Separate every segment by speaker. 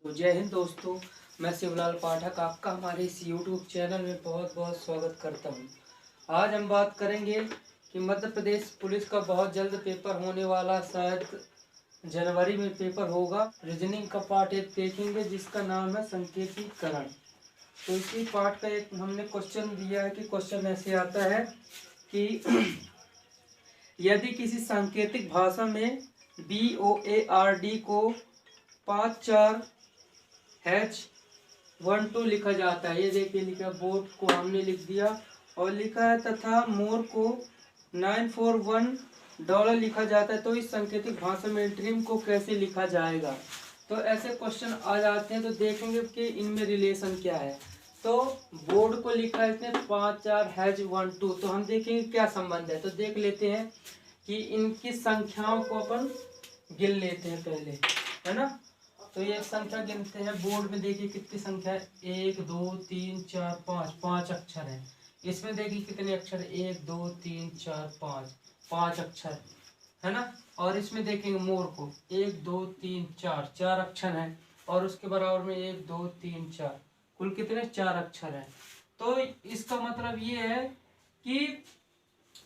Speaker 1: तो जय हिंद दोस्तों। मैं शिवलाल पाठक आपका हमारे इस YouTube चैनल में बहुत बहुत स्वागत करता हूं। आज हम बात करेंगे कि मध्य प्रदेश पुलिस का बहुत जल्द पेपर होने वाला, शायद जनवरी में पेपर होगा। रीजनिंग का पार्ट एक देखेंगे जिसका नाम है संकेतीकरण। तो इसी पार्ट का एक हमने क्वेश्चन दिया है कि क्वेश्चन ऐसे आता है कि यदि किसी सांकेतिक भाषा में BOARD को 5 4 H12 लिखा जाता है, ये देखिए लिखा, बोट को हमने लिख दिया और लिखा है, तथा मोर को $941 लिखा जाता है, तो इस सांकेतिक भाषा में ड्रीम को कैसे लिखा जाएगा। तो ऐसे क्वेश्चन आ जाते हैं, तो देखेंगे कि इनमें रिलेशन क्या है। तो बोर्ड को लिखा है इसने 5 4 H12, तो हम देखेंगे क्या संबंध है। तो देख लेते हैं कि इनकी संख्याओं को अपन गिन लेते हैं पहले, है ना। तो ये संख्या गिनते हैं। बोर्ड में देखिए कितनी संख्या है, 1 2 3 4 5, 5 अक्षर है। इसमें देखिए कितने अक्षर, 1 2 3 4 5, 5 अक्षर है ना। और इसमें देखेंगे मोर को 1 2 3 4, 4 अक्षर है। और उसके बराबर में 1 2 3 4, कुल कितने, 4 अक्षर है। तो इसका मतलब ये है कि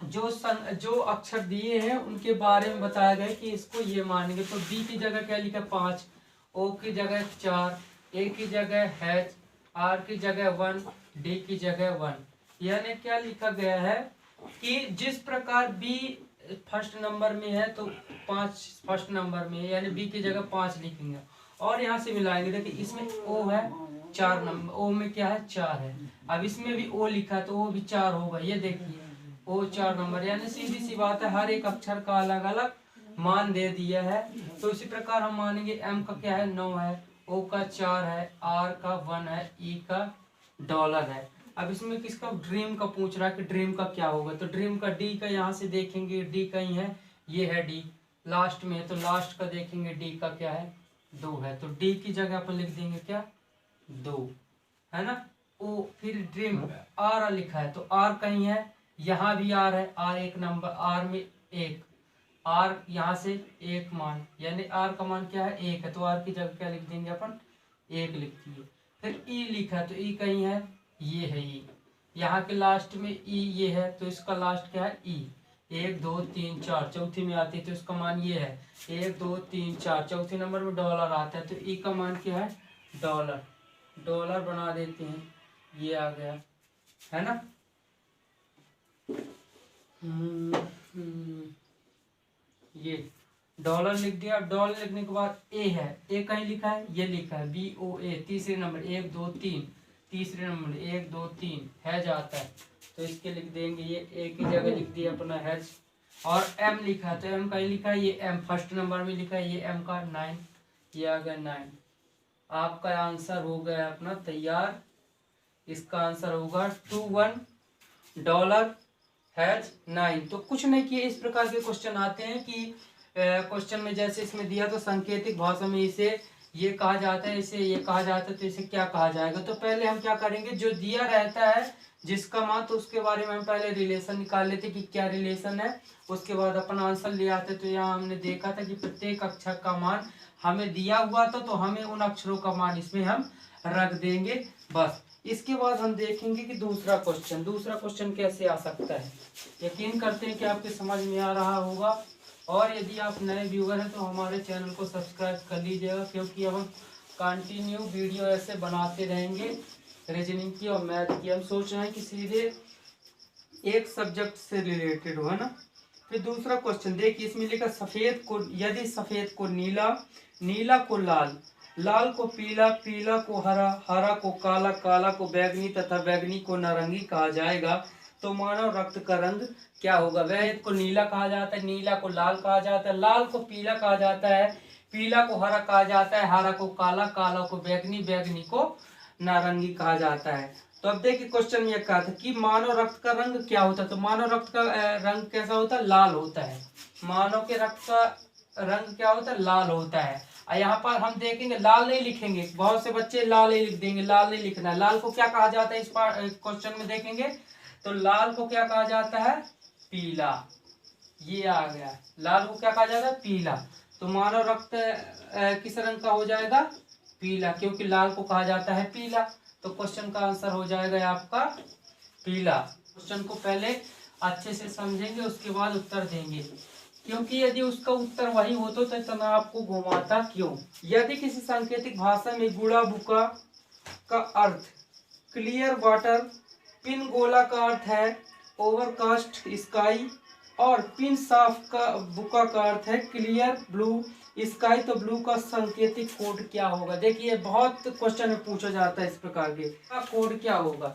Speaker 1: जो अक्षर दिए हैं उनके बारे में बताया गया कि इसको ये मानेंगे। तो बी की जगह क्या लिखा, 5, ओ की जगह 4, ए की जगह H, आर की जगह 1, डी की जगह 1। यानी क्या लिखा गया है कि जिस प्रकार बी फर्स्ट नंबर में है तो 5 फर्स्ट नंबर में है, यानी बी की जगह 5 लिखेंगे और यहाँ से मिलाएंगे। देखिए इसमें ओ है 4 नंबर, ओ में क्या है, 4 है। अब इसमें भी ओ लिखा है तो वो भी 4 होगा। ये देखिए ओ 4 नंबर, यानी सीधी सी बात है, हर एक अक्षर का अलग अलग मान दे दिया है। तो इसी प्रकार हम मानेंगे एम का क्या है, 9 है, ओ का 4 है, आर का 1 है, ई का डॉलर है। अब इसमें किसका, ड्रीम का पूछ रहा है कि ड्रीम का क्या होगा। तो ड्रीम का डी का यहाँ से देखेंगे, डी कहीं है, ये है डी लास्ट में है, तो लास्ट का देखेंगे डी का क्या है, 2 है। तो डी की जगह अपन लिख देंगे क्या, 2, है ना। ओ फिर ड्रीम आर लिखा है तो आर कहीं है, यहाँ भी आर है, आर एक नंबर, आर में 1, आर यहाँ से 1 मान, यानी आर का मान क्या है, 1 है, तो आर की जगह क्या लिख देंगे अपन, 1 लिख दिए। फिर ई लिखा है तो ई कहीं है, ये है ई, यहाँ के लास्ट में ई ये है, तो इसका लास्ट क्या है, ई। 1 2 3 4 चौथी में आती है तो इसका मान ये है, 1 2 3 4 चौथे नंबर में डॉलर आता है, तो ई का मान क्या है, डॉलर। डॉलर बना देते हैं, ये आ गया, है ना। ये डॉलर लिख दिया। डॉलर लिखने के बाद ए है, ए कहीं लिखा है, ये लिखा है BOA तीसरे नंबर, 1 2 3 तीसरे नंबर 1 2 3 है जाता है, तो इसके लिख देंगे, ये ए की जगह लिख दिया अपना हैज। और एम लिखा है तो एम कहीं लिखा है, ये एम फर्स्ट नंबर में लिखा है, ये एम का 9, ये आ गया 9। आपका आंसर हो गया अपना तैयार। इसका आंसर होगा $21 हैज 9। तो कुछ नहीं किए, इस प्रकार के क्वेश्चन आते हैं कि क्वेश्चन में जैसे इसमें दिया तो सांकेतिक भाषा में इसे ये कहा जाता है, इसे ये कहा जाता है, तो इसे क्या कहा जाएगा। तो पहले हम क्या करेंगे, जो दिया रहता है जिसका मान, तो उसके बारे में हम पहले रिलेशन निकाल लेते कि क्या रिलेशन है, उसके बाद अपन आंसर ले आते। तो यहाँ हमने देखा था कि प्रत्येक अक्षर का मान हमें दिया हुआ था, तो हमें उन अक्षरों का मान इसमें हम रख देंगे बस। इसके बाद हम देखेंगे कि दूसरा क्वेश्चन कैसे आ सकता है। यकीन करते हैं कि आपके समझ में आ रहा होगा। और यदि आप नए व्यूअर हैं तो हमारे चैनल को सब्सक्राइब कर लीजिएगा, क्योंकि अब हम कंटिन्यू वीडियो ऐसे बनाते रहेंगे रीजनिंग की और मैथ की। हम सोच रहे हैं कि सीधे एक सब्जेक्ट से रिलेटेड हो, है ना। फिर दूसरा क्वेश्चन देखिए, इसमें लिखा सफेद को, यदि सफेद को नीला, नीला को लाल, लाल को पीला, पीला को हरा, हरा को काला, काला को बैगनी तथा बैगनी को नारंगी कहा जाएगा, तो मानव रक्त का रंग क्या होगा। वैद को नीला कहा जाता है, नीला को लाल कहा जाता है, लाल को पीला कहा जाता है, पीला को हरा कहा जाता है, हरा को काला, काला को बैगनी, बैगनी को नारंगी कहा जाता है। तो अब देखिए क्वेश्चन में कहा था कि मानव रक्त का रंग क्या होता है। तो मानव रक्त का रंग कैसा होता है, लाल होता है। मानव के रक्त का रंग क्या होता है, लाल होता है। और यहाँ पर हम देखेंगे लाल नहीं लिखेंगे, बहुत से बच्चे लाल ही लिख देंगे, लाल नहीं लिखना है। लाल को क्या कहा जाता है, इस क्वेश्चन में देखेंगे तो लाल को क्या कहा जाता है, पीला। ये आ गया, लाल को क्या कहा जाता है, पीला। तो मानव रक्त किस रंग का हो जाएगा, पीला, क्योंकि लाल को कहा जाता है पीला। तो क्वेश्चन का आंसर हो जाएगा आपका पीला। क्वेश्चन को पहले अच्छे से समझेंगे, उसके बाद उत्तर देंगे, क्योंकि यदि उसका उत्तर वही होता तो इतना आपको घुमाता क्यों। यदि किसी सांकेतिक भाषा में गुड़ा बुका का अर्थ क्लियर वाटर, पिन गोला का अर्थ है ओवरकास्ट स्काई, और पिन साफ का बुका का अर्थ है क्लियर ब्लू स्काई, तो ब्लू का सांकेतिक कोड क्या होगा। देखिए बहुत क्वेश्चन में पूछा जाता है इस प्रकार के, कोड क्या होगा।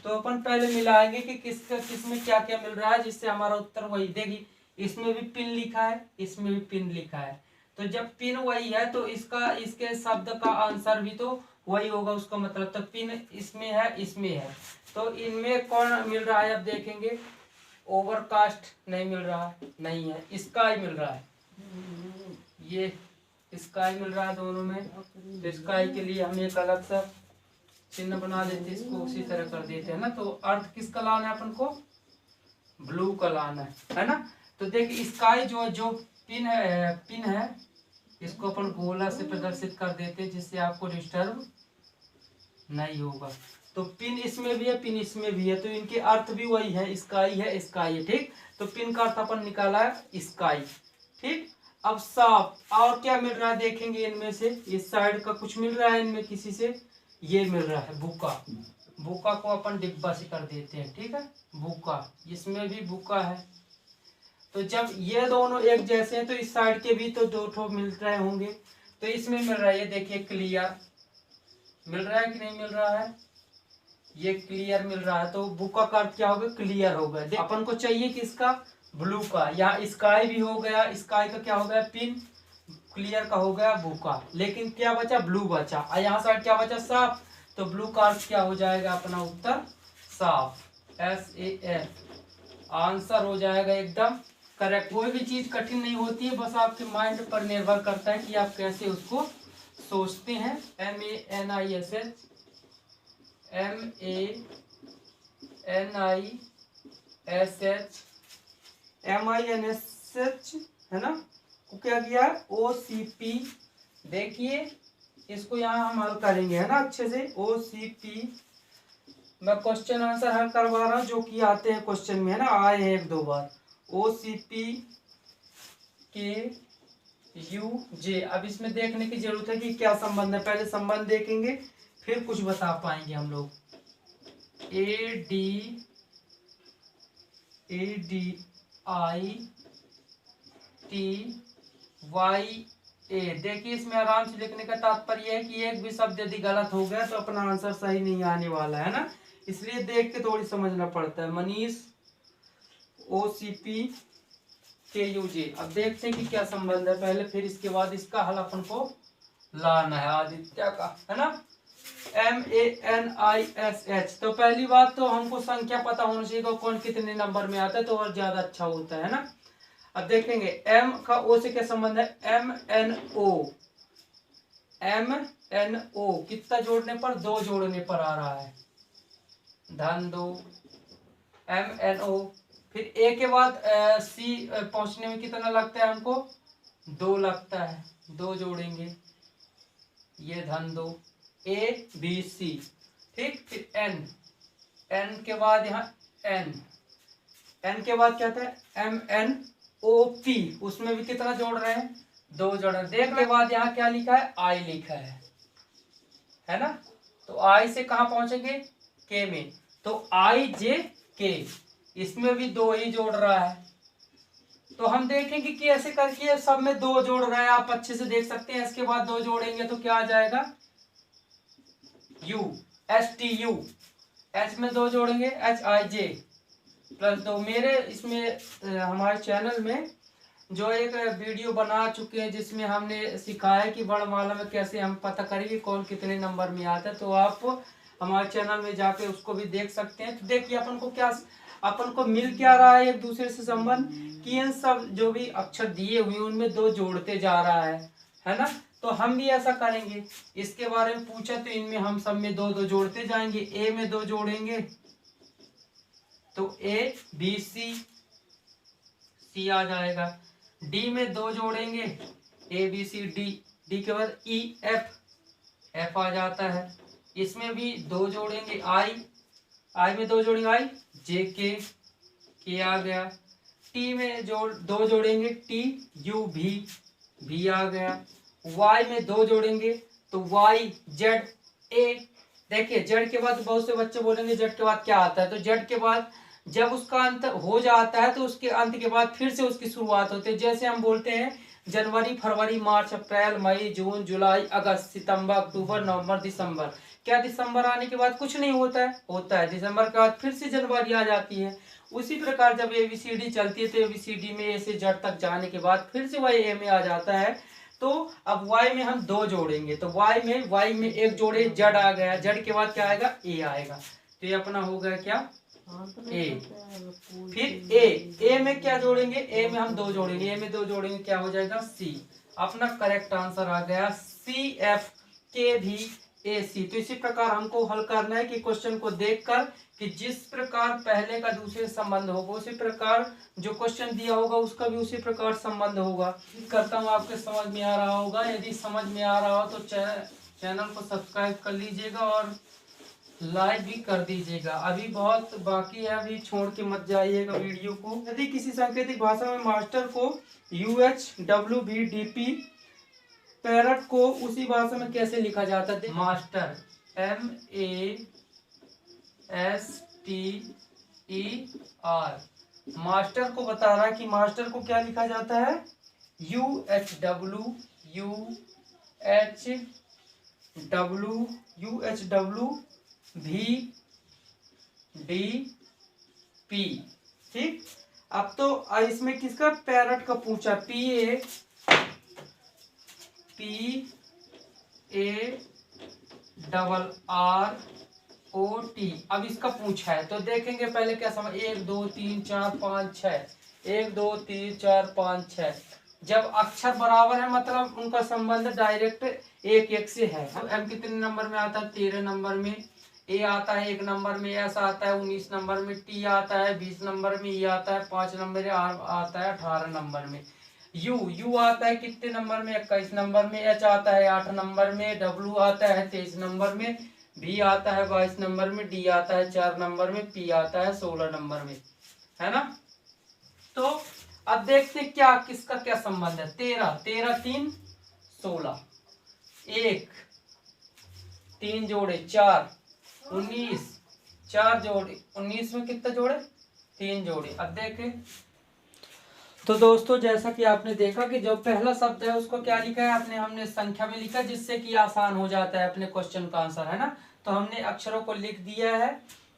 Speaker 1: तो अपन पहले मिलाएंगे कि किसमें क्या क्या मिल रहा है, जिससे हमारा उत्तर वही। देखिए इसमें भी पिन लिखा है, इसमें भी पिन लिखा है, तो जब पिन वही है तो इसके शब्द का आंसर भी तो वही होगा, उसका मतलब। तो पिन इसमें है, इसमें है, तो इनमें कौन मिल रहा है। अब देखेंगे ओवरकास्ट नहीं मिल रहा, नहीं है, स्काई मिल रहा है, ये स्काई मिल रहा है दोनों में। तो स्काई के लिए हम एक अलग सा चिन्ह बना देते, इसको उसी तरह कर देते हैं ना। तो अर्थ किसका लाना है अपन को, ब्लू का लाना है ना। तो देखिए स्काई जो पिन है इसको अपन गोला से प्रदर्शित कर देते हैं, जिससे आपको डिस्टर्ब नहीं होगा। तो पिन इसमें भी है, पिन इसमें भी है, तो इनके अर्थ भी वही है, स्काई है, स्काई है, ठीक। तो पिन का अर्थ अपन निकाला है स्काई, ठीक। अब साफ और क्या मिल रहा है देखेंगे, इनमें से इस साइड का कुछ मिल रहा है, इनमें किसी से ये मिल रहा है बुका। बुका को अपन डिब्बा से कर देते हैं, ठीक है, बुका, इसमें भी बुका है। तो जब ये दोनों एक जैसे हैं तो इस साइड के भी तो दो ठो मिल रहे होंगे, तो इसमें मिल रहा है, ये देखिए क्लियर मिल रहा है कि नहीं मिल रहा है, ये क्लियर मिल रहा है। तो बुका का अर्थ क्या होगा, क्लियर होगा। अपन को चाहिए किसका, ब्लू का। यहाँ स्काई भी हो गया, स्काई का क्या हो गया पिन, क्लियर का हो गया बुका, लेकिन क्या बचा, ब्लू बचा। और यहाँ साइड क्या बचा, साफ। तो ब्लू का अर्थ क्या हो जाएगा अपना उत्तर, साफ, SAF आंसर हो जाएगा एकदम करेक्ट। कोई भी चीज कठिन नहीं होती है, बस आपके माइंड पर निर्भर करता है कि आप कैसे उसको सोचते हैं। MANISH MINSH है ना, को क्या किया OCP। देखिए इसको यहाँ हम हल करेंगे, है ना, अच्छे से। OCP मैं क्वेश्चन आंसर हल करवा रहा हूँ जो कि आते हैं क्वेश्चन में, है ना, आए हैं एक दो बार। OCP KUJ। अब इसमें देखने की जरूरत है कि क्या संबंध है, पहले संबंध देखेंगे फिर कुछ बता पाएंगे हम लोग। ADITYA। देखिए इसमें आराम से लिखने का तात्पर्य है कि एक भी शब्द यदि गलत हो गया तो अपना आंसर सही नहीं आने वाला है ना, इसलिए देख के थोड़ी समझना पड़ता है। Manish OCP KUJ। अब देखते हैं कि क्या संबंध है पहले, फिर इसके बाद इसका हल अपन को लाना है आदित्य का, है ना। MANISH। तो पहली बात तो हमको संख्या पता होना चाहिए कौन कितने नंबर में आता है, तो और ज्यादा अच्छा होता है ना। अब देखेंगे M का O से क्या संबंध है, MNO कितना जोड़ने पर, दो जोड़ने पर आ रहा है, धन 2 MNO। फिर A के बाद C पहुंचने में कितना लगता है हमको, 2 लगता है, 2 जोड़ेंगे, ये धन 2 ABC, ठीक। फिर N के बाद यहाँ N के बाद क्या था MNOP, उसमें भी कितना जोड़ रहे हैं, 2 जोड़ रहे हैं। देख के बाद यहाँ क्या लिखा है, I लिखा है ना। तो I से कहाँ पहुंचेंगे, K में, तो IJK, इसमें भी 2 ही जोड़ रहा है। तो हम देखेंगे कि ऐसे करके सब में 2 जोड़ रहा है, आप अच्छे से देख सकते हैं। इसके बाद 2 जोड़ेंगे तो क्या आ जाएगा, STU। H में 2 जोड़ेंगे HIJ प्लस 2। मेरे इसमें हमारे चैनल में जो एक वीडियो बना चुके हैं जिसमें हमने सिखाया कि वर्णमाला में कैसे हम पता करेंगे कौन कितने नंबर में आता है, तो आप हमारे चैनल में जाके उसको भी देख सकते हैं। तो देखिए अपन को मिल क्या रहा है एक दूसरे से संबंध, कि इन सब जो भी अक्षर दिए हुए उनमें 2 जोड़ते जा रहा है ना। तो हम भी ऐसा करेंगे, इसके बारे में पूछा तो इनमें हम सब में 2 जोड़ते जाएंगे। A में 2 जोड़ेंगे तो ABC आ जाएगा। D में 2 जोड़ेंगे ABCD, D के बाद EF एफ आ जाता है। इसमें भी दो जोड़ेंगे आई, आई में दो जोड़ेंगे आई, जे के आ गया। टी में दो जोड़ेंगे टी, यू भी आ गया। वाई में दो जोड़ेंगे तो वाई जेड ए। देखिए जेड के बाद बहुत से बच्चे बोलेंगे जेड के बाद क्या आता है, तो जेड के बाद जब उसका अंत हो जाता है तो उसके अंत के बाद फिर से उसकी शुरुआत होती है। जैसे हम बोलते हैं जनवरी, फरवरी, मार्च, अप्रैल, मई, जून, जुलाई, अगस्त, सितंबर, अक्टूबर, नवंबर, दिसंबर। क्या दिसंबर आने के बाद कुछ नहीं होता है? होता है। दिसंबर के बाद फिर से जनवरी आ जाती है। उसी प्रकार जब एबीसीडी चलती है तो एबीसीडी में ए से जेड तक जाने के बाद फिर से वही ए में आ जाता है। तो अब वाई में हम दो जोड़ेंगे तो वाई में एक जोड़े जेड आ गया, जेड के बाद क्या आएगा? ए आएगा। तो ये अपना हो गया क्या? ए। फिर ए में क्या जोड़ेंगे? ए में हम दो जोड़ेंगे, ए में दो जोड़ेंगे क्या हो जाएगा? सी। अपना करेक्ट आंसर आ गया सी एफ के भी ए सी। तो इसी प्रकार हमको हल करना है कि क्वेश्चन को देखकर कि जिस प्रकार पहले का दूसरे संबंध होगा उसी प्रकार जो क्वेश्चन दिया होगा उसका भी उसी प्रकार संबंध होगा। करता हूँ आपके समझ में आ रहा होगा। यदि समझ में आ रहा हो तो चैनल को सब्सक्राइब कर लीजिएगा और लाइक भी कर दीजिएगा। अभी बहुत बाकी है, अभी छोड़ के मत जाइएगा वीडियो को। यदि किसी सांकेतिक भाषा में मास्टर को UHWVDP पैरट को उसी भाषा में कैसे लिखा जाता है? मास्टर MASTER, मास्टर को बता रहा है कि मास्टर को क्या लिखा जाता है? UHWVDP। ठीक। अब तो इसमें किसका पैरट का पूछा? PARROT। अब इसका पूछा है तो देखेंगे पहले क्या समझ। 1 2 3 4 5 6, 1 2 3 4 5 6। जब अक्षर बराबर है मतलब उनका संबंध डायरेक्ट एक एक से है। तो एम कितने नंबर में आता है? 13 नंबर में। ए आता है 1 नंबर में, एस आता है 19 नंबर में, टी आता है 20 नंबर में, ई आता है 5 नंबर में, आर आता है 18 नंबर में। यू आता है कितने नंबर में? 21 नंबर में। एच आता है 8 नंबर में। डब्ल्यू आता है 23 नंबर में। भी आता है 22 नंबर में। डी आता है 4 नंबर में। पी आता है 16 नंबर में, है ना। तो अब देखते क्या किसका क्या संबंध है। 13 3 16, 1 3 जोड़े 4 19, 4 जोड़े 19 में कितने जोड़े? 3 जोड़े। अब देखें तो दोस्तों जैसा कि आपने देखा कि जो पहला शब्द है उसको क्या लिखा है हमने संख्या में लिखा, जिससे कि आसान हो जाता है अपने क्वेश्चन का आंसर, है ना। तो हमने अक्षरों को लिख दिया है।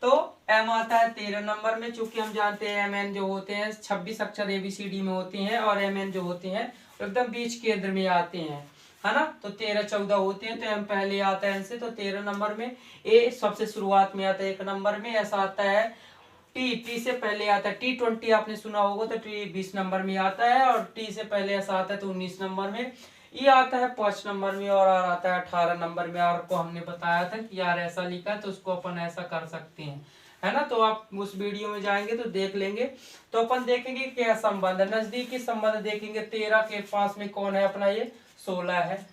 Speaker 1: तो एम आता है 13 नंबर में, चूंकि हम जानते हैं एम एन जो होते हैं 26 अक्षर एबीसीडी में होते हैं और एम एन जो होते हैं एकदम बीच केंद्र में आते हैं, है ना। तो 13 14 होते हैं तो एम पहले आता है इनसे। तो 13 नंबर में। ए सबसे शुरुआत में आता है 1 नंबर में। ऐसा आता है टी से पहले आता है T20, आपने सुना होगा तो टी 20 नंबर में आता है। और टी से पहले ऐसा आता है तो 19 नंबर में। ई आता है 5 नंबर में और आर आता है 18 नंबर में। आर को हमने बताया था कि यार ऐसा लिखा है तो उसको अपन ऐसा कर सकते हैं, है ना। तो आप उस वीडियो में जाएंगे तो देख लेंगे। तो अपन देखेंगे क्या संबंध है, नजदीकी संबंध देखेंगे। 13 के पास में कौन है अपना? ये 16 है।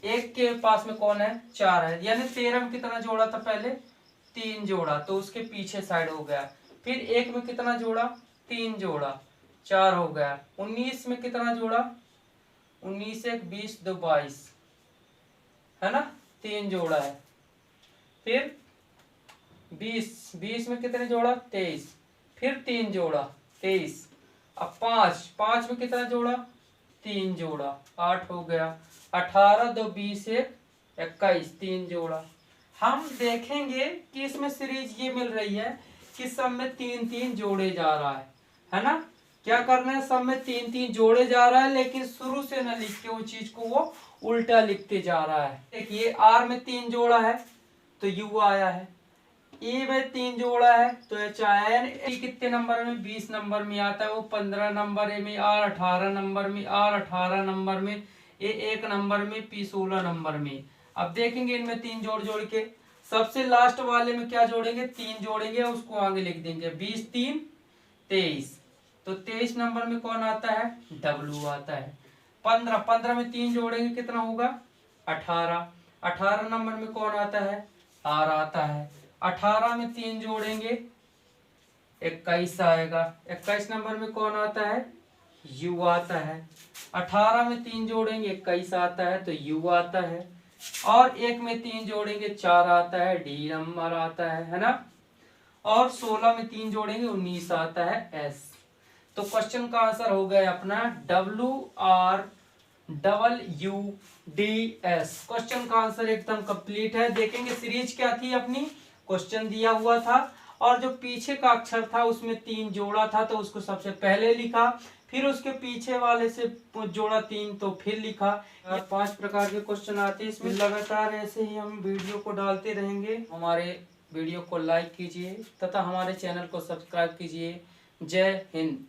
Speaker 1: 1 के पास में कौन है? 4 है। यानी 13 में कितना जोड़ा था? पहले 3 जोड़ा, तो उसके पीछे साइड हो गया। फिर 1 में कितना जोड़ा? 3 जोड़ा, 4 हो गया। 19 में कितना जोड़ा? 19 1 20 2 22, है ना, 3 जोड़ा है। फिर 20 में कितने जोड़ा? 23, फिर 3 जोड़ा 23। अब 5 में कितना जोड़ा? 3 जोड़ा, 8 हो गया। 18 2 20 1 21, 3 जोड़ा। हम देखेंगे कि इसमें सीरीज ये मिल रही है कि सब में 3 3 जोड़े जा रहा है ना। क्या करना है? सब में 3 3 जोड़े जा रहा है, लेकिन शुरू से ना लिख के वो चीज को वो उल्टा लिखते जा रहा है। देखिए आर में 3 जोड़ा है तो यू आया है। ई में 3 जोड़ा है तो एच आया है। ई कितने नंबर में? 20 नंबर में आता है, वो 15 नंबर में। आर 18 नंबर में। आर 18 नंबर में। ए 1 नंबर में। पी 16 नंबर में। अब देखेंगे इनमें 3 जोड़ जोड़ के सबसे लास्ट वाले में क्या जोड़ेंगे? 3 जोड़ेंगे, उसको आगे लिख देंगे। 20 3 23, तो 23 नंबर में कौन आता है? डब्लू आता है। 15 में 3 जोड़ेंगे कितना होगा? 18। 18 नंबर में कौन आता है, आर आता है। 18 में 3 जोड़ेंगे 21 आएगा। 21 नंबर में कौन आता है, यू आता है। 18 में 3 जोड़ेंगे 21 आता है तो यू आता है। और 1 में 3 जोड़ेंगे 4 आता है, डी नंबर आता है ना। और 16 में 3 जोड़ेंगे 19 आता है, एस। तो क्वेश्चन का आंसर हो गया अपना WRWUDS। क्वेश्चन का आंसर एकदम कंप्लीट है। देखेंगे सीरीज क्या थी अपनी, क्वेश्चन दिया हुआ था और जो पीछे का अक्षर था उसमें 3 जोड़ा था तो उसको सबसे पहले लिखा, फिर उसके पीछे वाले से जोड़ा 3 तो फिर लिखा। 5 प्रकार के क्वेश्चन आते हैं इसमें। लगातार ऐसे ही हम वीडियो को डालते रहेंगे। हमारे वीडियो को लाइक कीजिए तथा हमारे चैनल को सब्सक्राइब कीजिए। जय हिंद।